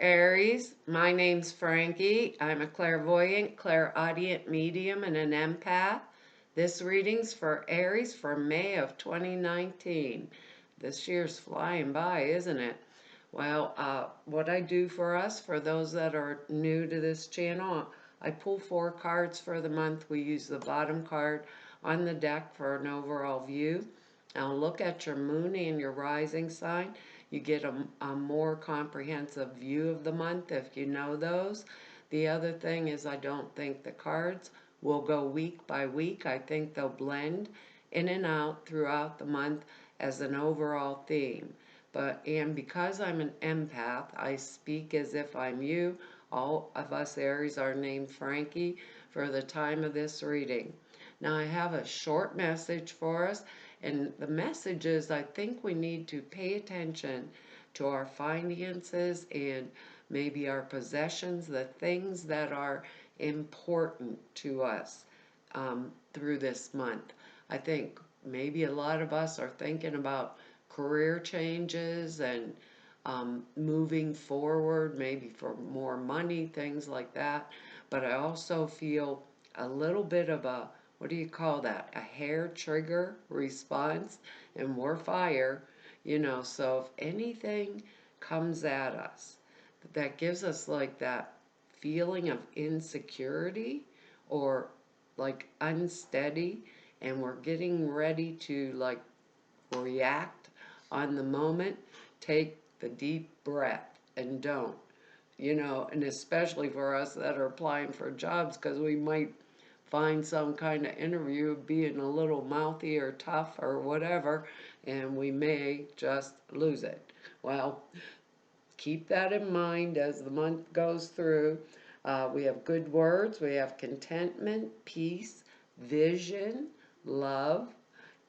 Aries. My name's Frankie. I'm a clairvoyant, clairaudient medium, and an empath. This reading's for Aries for May of 2019. This year's flying by, isn't it? Well, what I do for us, for those that are new to this channel, I pull 4 cards for the month. We use the bottom card on the deck for an overall view. I'll look at your moon and your rising sign. You get a more comprehensive view of the month if you know those. The other thing is I don't think the cards will go week by week. I think they'll blend in and out throughout the month as an overall theme. And because I'm an empath, I speak as if I'm you. All of us Aries are named Frankie for the time of this reading. Now I have a short message for us, and the message is I think we need to pay attention to our finances and maybe our possessions, the things that are important to us through this month. I think maybe a lot of us are thinking about career changes and moving forward, maybe for more money, things like that. But I also feel a little bit of a, what do you call that? A hair trigger response, and we're fire, so if anything comes at us that gives us like that feeling of insecurity or like unsteady, and we're getting ready to like react on the moment, take the deep breath and don't. And especially for us that are applying for jobs, because we might find some kind of interview being a little mouthy or tough or whatever, and we may just lose it. Well, keep that in mind as the month goes through. We have good words, we have contentment, peace, vision, love,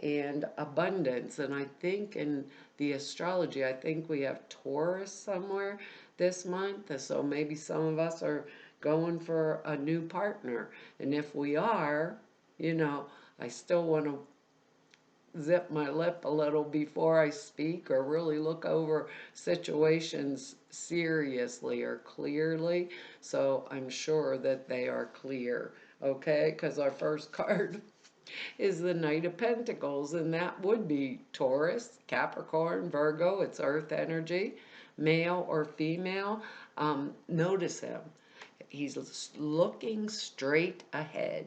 and abundance. And I think in the astrology, I think we have Taurus somewhere this month. So maybe some of us are going for a new partner. And if we are, I still want to zip my lip a little before I speak or really look over situations seriously or clearly. So I'm sure that they are clear, okay? Because our first card is the Knight of Pentacles, and that would be Taurus, Capricorn, Virgo. It's earth energy, male or female. Notice him. He's looking straight ahead.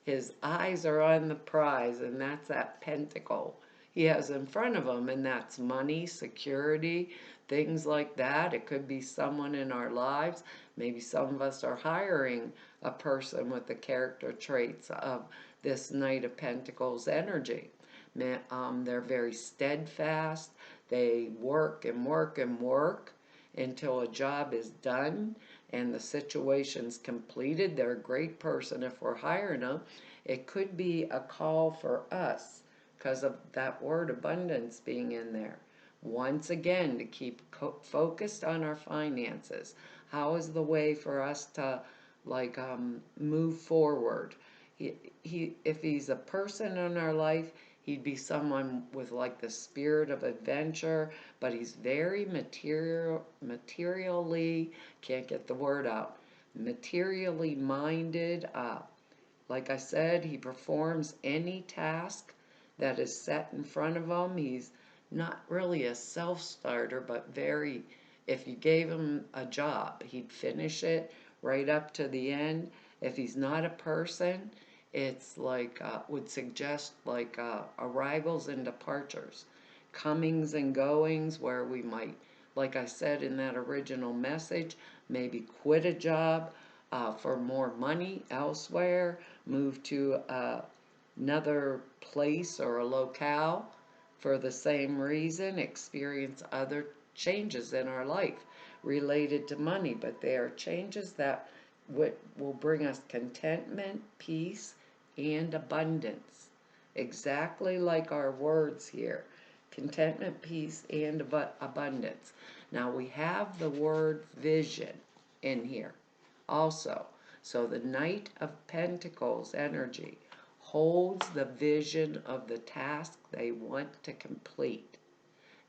His eyes are on the prize, and that's that pentacle he has in front of him, and that's money, security, things like that. It could be someone in our lives. Maybe some of us are hiring a person with the character traits of this Knight of Pentacles energy. They're very steadfast. They work and work and work until a job is done and the situation's completed. They're a great person if we're hiring them. It could be a call for us because of that word abundance being in there. Once again, to keep focused on our finances. How is the way for us to move forward? If he's a person in our life, he'd be someone with like the spirit of adventure, but he's very materially, can't get the word out, materially minded. Like I said, he performs any task that is set in front of him. He's not really a self-starter, but if you gave him a job, he'd finish it right up to the end. If he's not a person, it's like, would suggest like arrivals and departures, comings and goings, where we might, like I said in that original message, maybe quit a job for more money elsewhere, move to another place or a locale for the same reason, experience other changes in our life related to money, but they are changes that will bring us contentment, peace, and abundance. Exactly like our words here. Contentment, peace, and abundance. Now we have the word vision in here also. So the Knight of Pentacles energy holds the vision of the task they want to complete.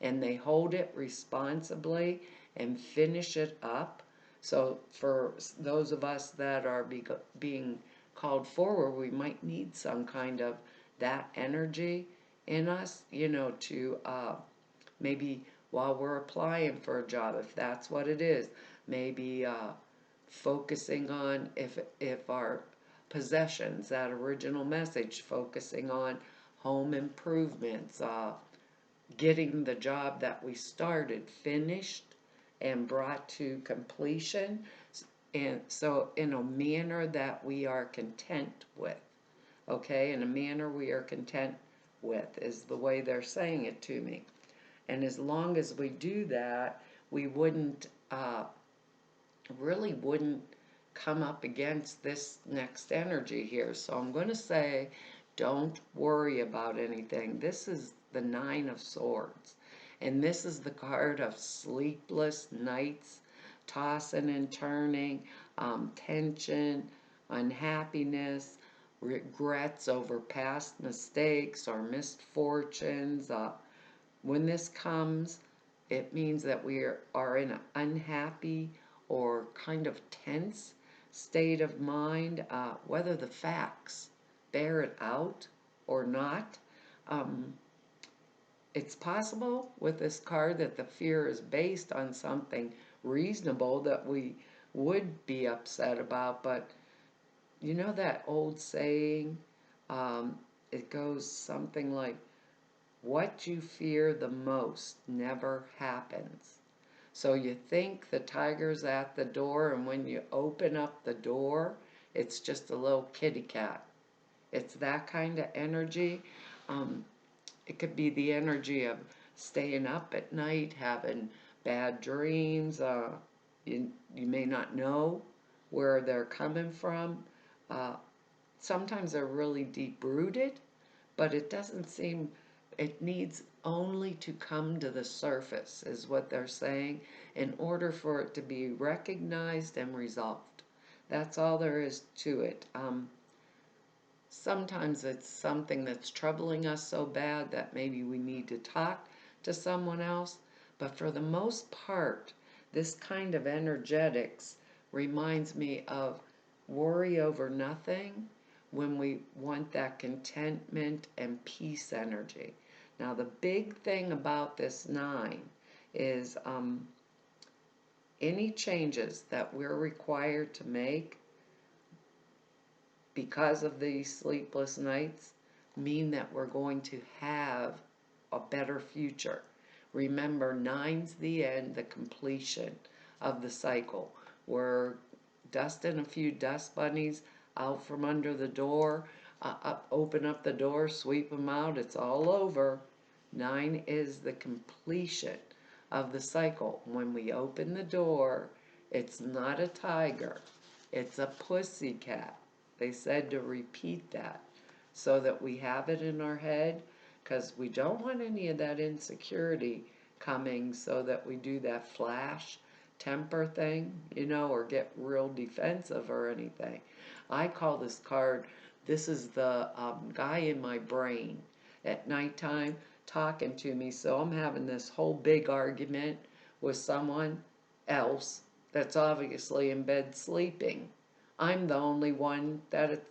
And they hold it responsibly and finish it up. So for those of us that are being called forward, we might need some kind of that energy in us, to maybe while we're applying for a job, if that's what it is, maybe focusing on if our possessions, that original message, focusing on home improvements, getting the job that we started finished and brought to completion, and so in a manner that we are content with. Okay, in a manner we are content with is the way they're saying it to me. And as long as we do that, we really wouldn't come up against this next energy here. So I'm going to say, don't worry about anything. This is the Nine of Swords. And this is the card of sleepless nights, tossing and turning, tension, unhappiness, regrets over past mistakes or misfortunes. When this comes, it means that we are in an unhappy or kind of tense state of mind, whether the facts bear it out or not. Um, it's possible with this card that the fear is based on something reasonable that we would be upset about, but you know that old saying, it goes something like, what you fear the most never happens. So you think the tiger's at the door, and when you open up the door, it's just a little kitty cat. It's that kind of energy. Um, it could be the energy of staying up at night, having bad dreams. You may not know where they're coming from. Uh, Sometimes they're really deep rooted, but it doesn't seem, it needs only to come to the surface, is what they're saying, in order for it to be recognized and resolved. That's all there is to it. Sometimes it's something that's troubling us so bad that maybe we need to talk to someone else, but for the most part, this kind of energetics reminds me of worry over nothing when we want that contentment and peace energy. Now, the big thing about this nine is any changes that we're required to make because of these sleepless nights mean that we're going to have a better future. Remember, nine's the end, the completion of the cycle. We're dusting a few dust bunnies out from under the door, open up the door, sweep them out, it's all over. Nine is the completion of the cycle. When we open the door, it's not a tiger, it's a pussycat. They said to repeat that so that we have it in our head, because we don't want any of that insecurity coming so that we do that flash temper thing, or get real defensive or anything. I call this card, this is the guy in my brain at nighttime talking to me. So I'm having this whole big argument with someone else that's obviously in bed sleeping. I'm the only one that it's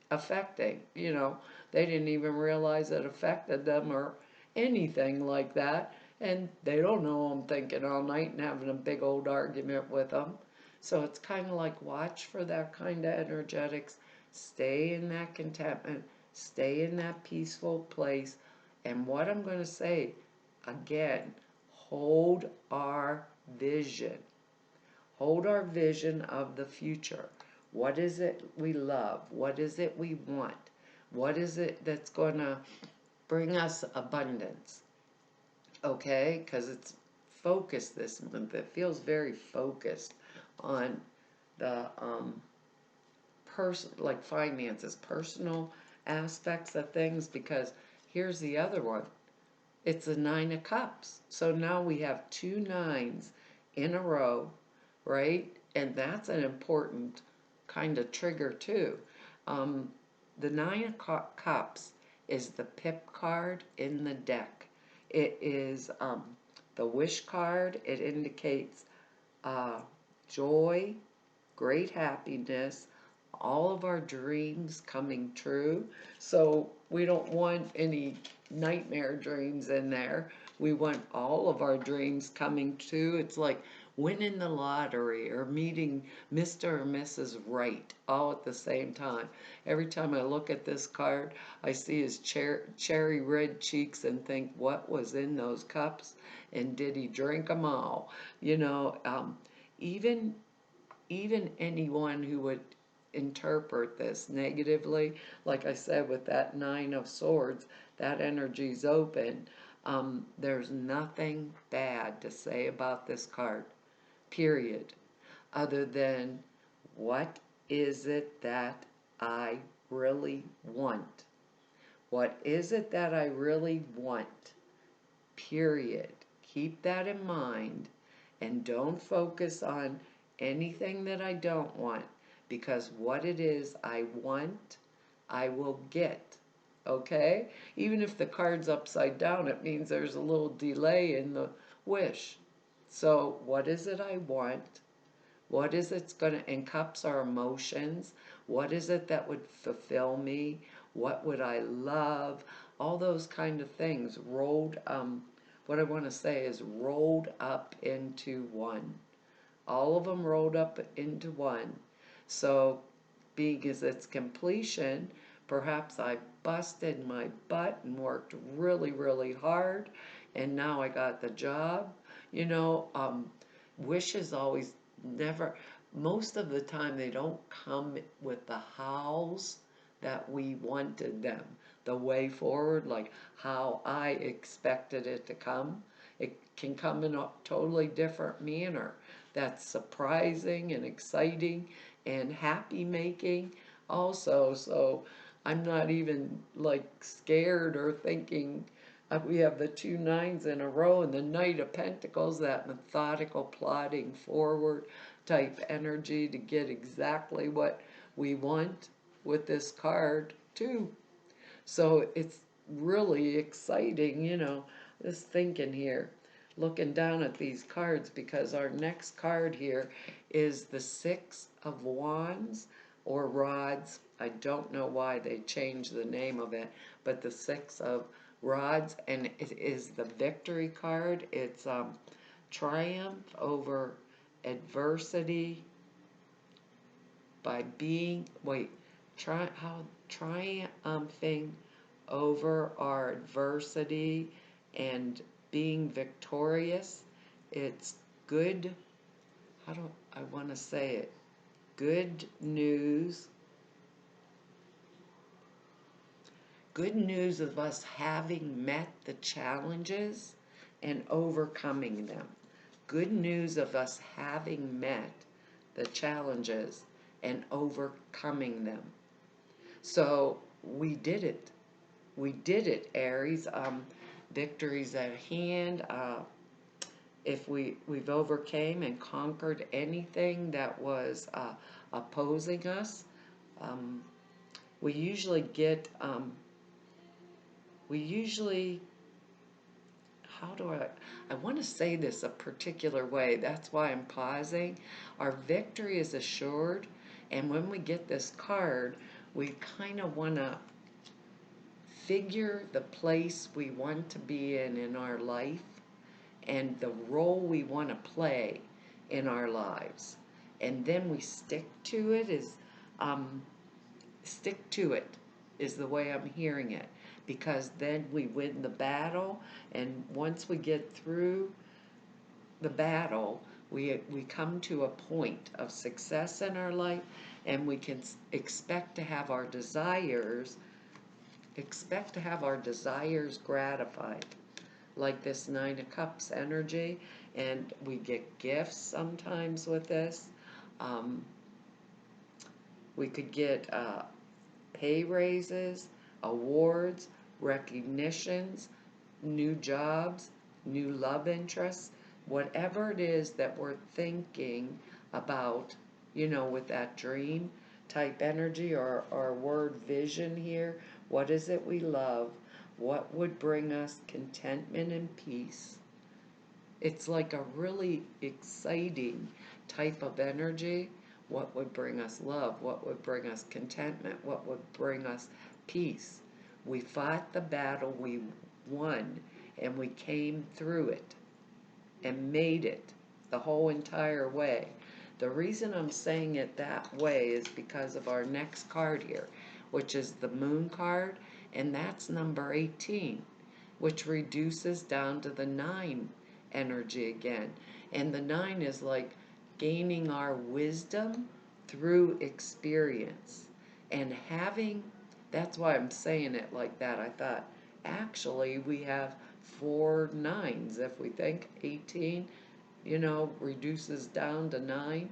affecting. They didn't even realize it affected them or anything like that. And they don't know I'm thinking all night and having a big old argument with them. So it's kind of like, watch for that kind of energetics. Stay in that contentment. Stay in that peaceful place. And what I'm going to say, again, hold our vision. Hold our vision of the future. What is it we love? What is it we want? What is it that's going to bring us abundance? Okay? Because it's focused this month. It feels very focused on the like finances, personal aspects of things, because here's the other one. It's a Nine of Cups. So now we have two nines in a row, right? And that's an important kind of trigger too. The Nine of Cups is the pip card in the deck. It is The wish card, it indicates uh, joy, great happiness, all of our dreams coming true. So we don't want any nightmare dreams in there. We want all of our dreams coming true. It's like winning the lottery or meeting Mr. or Mrs. Right all at the same time. Every time I look at this card, I see his cherry red cheeks and think, what was in those cups? And did he drink them all? You know, even anyone who would interpret this negatively, like I said, with that Nine of Swords, that energy's open. There's nothing bad to say about this card, period, other than what is it that I really want? What is it that I really want? Period. Keep that in mind and don't focus on anything that I don't want, because what it is I want, I will get. Okay? Even if the card's upside down, it means there's a little delay in the wish. So, what is it I want? What is it's going to encompass our emotions? What is it that would fulfill me? What would I love? All those kind of things rolled, what I want to say is rolled up into one. All of them rolled up into one. So, being as its completion, perhaps I busted my butt and worked really, really hard, and now I got the job. You know, wishes always never, most of the time, they don't come with the hows that we wanted them, the way forward, like how I expected it to come. It can come in a totally different manner that's surprising and exciting and happy making also. So I'm not even like scared or thinking. We have the two nines in a row and the Knight of Pentacles, that methodical plodding forward type energy to get exactly what we want with this card too. So it's really exciting, you know, this thinking here, looking down at these cards, because our next card here is the Six of Wands or Rods. I don't know why they changed the name of it, but the Six of Rods, and it is the victory card. It's triumph over adversity by being, triumphing over our adversity and being victorious. It's good, how do I want to say it? Good news. Good news of us having met the challenges and overcoming them. Good news of us having met the challenges and overcoming them. So we did it. We did it, Aries. Victories at hand. If we've overcame and conquered anything that was opposing us, um, we usually get, we usually, how do I want to say this a particular way, that's why I'm pausing. Our victory is assured, and when we get this card, we kind of want to figure the place we want to be in our life and the role we want to play in our lives. And then we stick to it um, stick to it is the way I'm hearing it. Because then we win the battle, and once we get through the battle, we come to a point of success in our life, and we can expect to have our desires gratified, like this Nine of Cups energy, and we get gifts sometimes with this. Um, we could get pay raises, awards, recognitions, new jobs, new love interests, whatever it is that we're thinking about, you know, with that dream type energy or word vision here. What is it we love? What would bring us contentment and peace? It's like a really exciting type of energy. What would bring us love? What would bring us contentment? What would bring us peace? We fought the battle, we won, and we came through it and made it the whole entire way. The reason I'm saying it that way is because of our next card here, which is the Moon card, and that's number 18, which reduces down to the 9 energy again. And the 9 is like gaining our wisdom through experience and having, that's why I'm saying it like that. I thought actually we have 4 9s. If we think 18, reduces down to 9,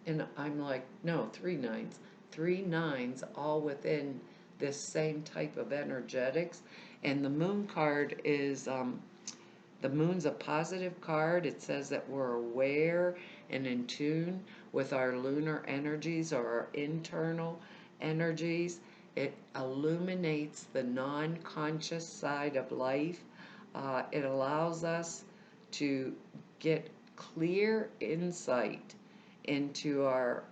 and I'm like, no, 3 9s. 3 9s all within this same type of energetics. And the Moon card is, the Moon's a positive card. It says that we're aware and in tune with our lunar energies or our internal energies. It illuminates the non-conscious side of life. It allows us to get clear insight into our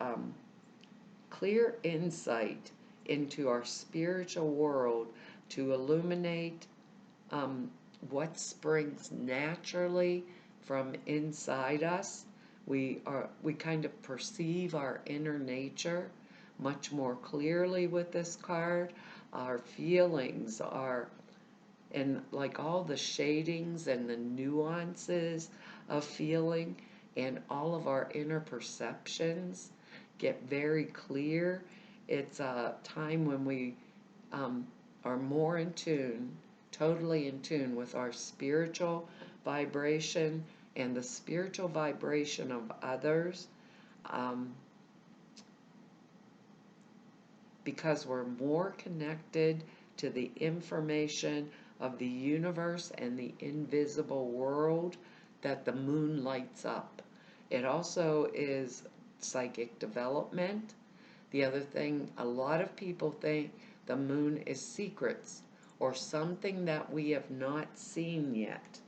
clear insight into our spiritual world, to illuminate um, what springs naturally from inside us. We kind of perceive our inner nature much more clearly with this card. Our feelings are, and like all the shadings and the nuances of feeling, and all of our inner perceptions get very clear. It's a time when we are more in tune, totally in tune with our spiritual vibration and the spiritual vibration of others, um, because we're more connected to the information of the universe and the invisible world that the moon lights up. It also is psychic development. The other thing, a lot of people think the moon is secrets or something that we have not seen yet.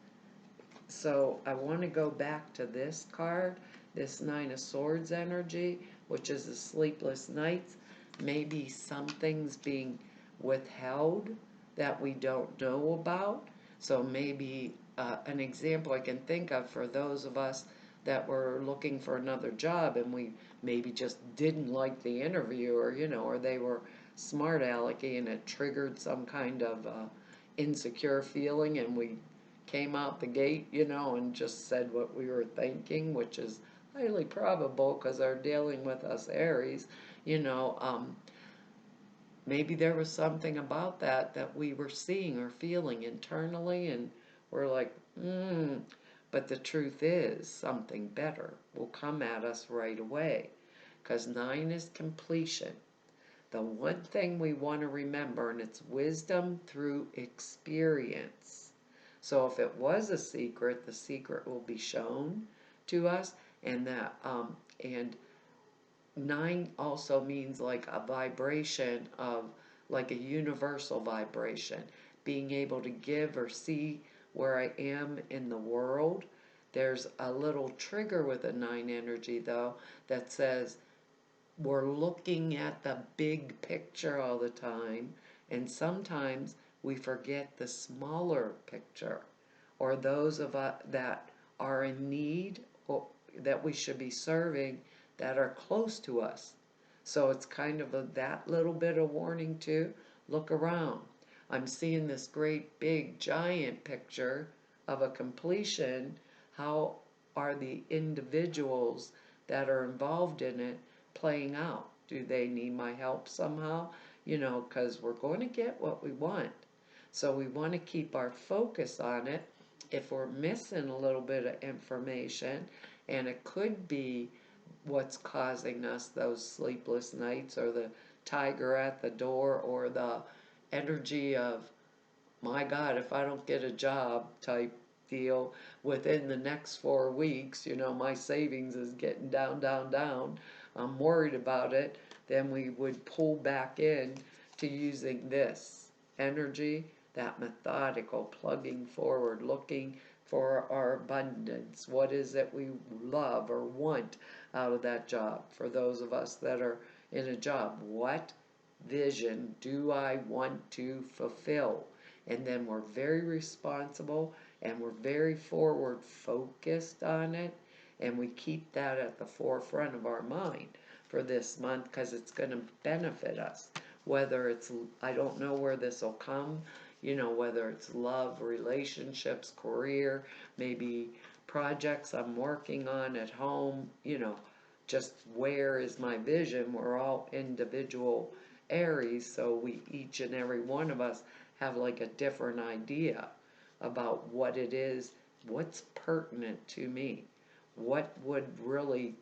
So I want to go back to this card, this Nine of Swords energy, which is the sleepless nights. Maybe something's being withheld that we don't know about. So maybe an example I can think of for those of us that were looking for another job and we maybe just didn't like the interview, or they were smart alecky and it triggered some kind of insecure feeling, and we came out the gate, and just said what we were thinking, which is highly probable because they're dealing with us Aries, you know, um, maybe there was something about that we were seeing or feeling internally, and we're like, but the truth is something better will come at us right away, because 9 is completion. The one thing we want to remember, and it's wisdom through experience. So if it was a secret, the secret will be shown to us, and 9 also means like a vibration of, like a universal vibration, being able to give or see where I am in the world. There's a little trigger with a 9 energy though that says we're looking at the big picture all the time, and sometimes we forget the smaller picture, or those of us that are in need, or that we should be serving, that are close to us. So it's kind of that little bit of warning too. Look around. I'm seeing this great big giant picture of a completion. How are the individuals that are involved in it playing out? Do they need my help somehow? Because we're going to get what we want. So we want to keep our focus on it. If we're missing a little bit of information, and it could be what's causing us those sleepless nights, or the tiger at the door, or the energy of, my God, if I don't get a job type deal within the next 4 weeks, my savings is getting down, down, down. I'm worried about it. Then we would pull back in to using this energy, that methodical plugging forward, looking for our abundance. What is it we love or want out of that job? For those of us that are in a job, what vision do I want to fulfill? And then we're very responsible and we're very forward focused on it, and we keep that at the forefront of our mind for this month because it's going to benefit us. Whether it's, I don't know where this will come, whether it's love, relationships, career, maybe projects I'm working on at home, just where is my vision? We're all individual Aries, so we each and every one of us have like a different idea about what it is, what's pertinent to me, what would really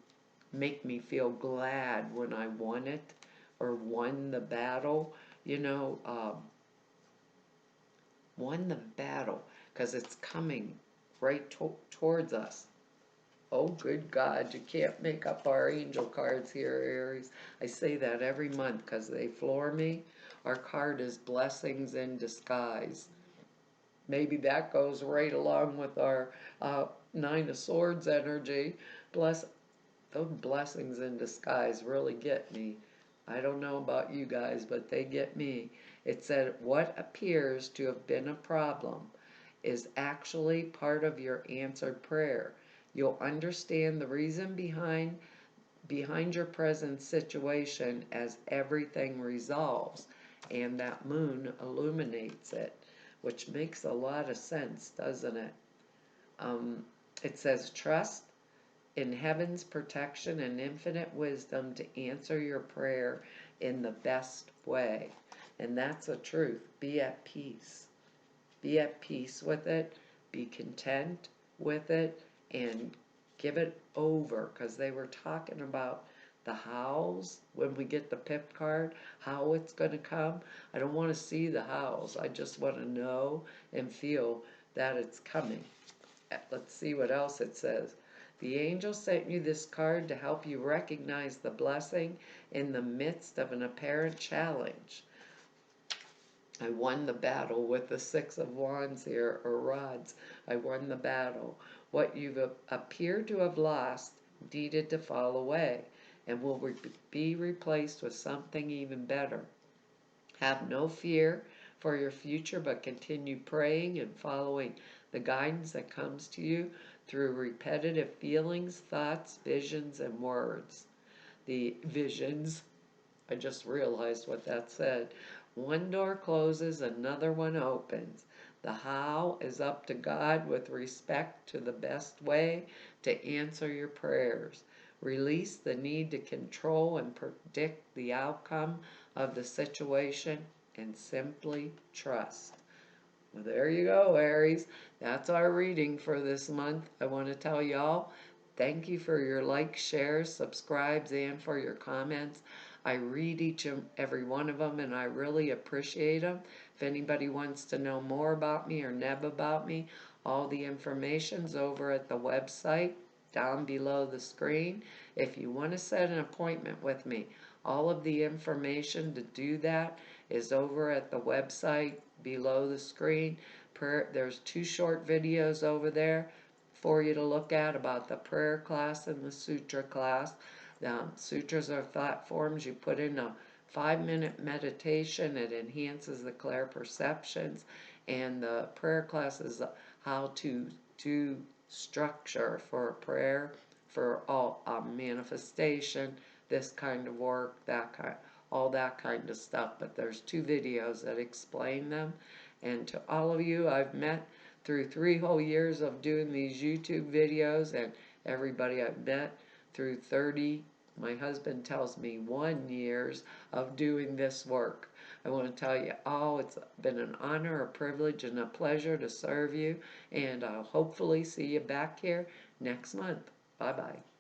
make me feel glad when I won it or won the battle, won the battle because it's coming right towards us. Oh, good God, you can't make up our angel cards here, Aries. I say that every month because they floor me. Our card is blessings in disguise. Maybe that goes right along with our Nine of Swords energy. Bless Those blessings in disguise really get me. I don't know about you guys, but they get me. It said, what appears to have been a problem is actually part of your answered prayer. You'll understand the reason behind your present situation as everything resolves, and that moon illuminates it, which makes a lot of sense, doesn't it? It says, trust in heaven's protection and infinite wisdom to answer your prayer in the best way. And that's the truth. Be at peace. Be at peace with it. Be content with it. And give it over. Because they were talking about the hows when we get the pip card, how it's going to come. I don't want to see the hows. I just want to know and feel that it's coming. Let's see what else it says. The angel sent you this card to help you recognize the blessing in the midst of an apparent challenge. I won the battle with the Six of Wands here, or rods. I won the battle. What you appear to have lost needed to fall away and will be replaced with something even better. Have no fear for your future, but continue praying and following the guidance that comes to you through repetitive feelings, thoughts, visions, and words. The visions, I just realized what that said. One door closes, another one opens. The how is up to God with respect to the best way to answer your prayers. Release the need to control and predict the outcome of the situation and simply trust. Well, there you go, Aries. That's our reading for this month. I want to tell y'all, thank you for your likes, shares, subscribes, and for your comments. I read each and every one of them, and I really appreciate them. If anybody wants to know more about me or about me, all the information's over at the website down below the screen. If you want to set an appointment with me, all of the information to do that is over at the website below the screen. There's 2 short videos over there for you to look at about the prayer class and the sutra class. Sutras are thought forms. You put in a 5-minute meditation. It enhances the clear perceptions. And the prayer class is how to do structure for a prayer, for all manifestation, this kind of work, all that kind of stuff. But there's 2 videos that explain them. And to all of you I've met through 3 whole years of doing these YouTube videos, and everybody I've met through 30, my husband tells me, 1 years of doing this work. I want to tell you all, it's been an honor, a privilege, and a pleasure to serve you, and I'll hopefully see you back here next month. Bye-bye.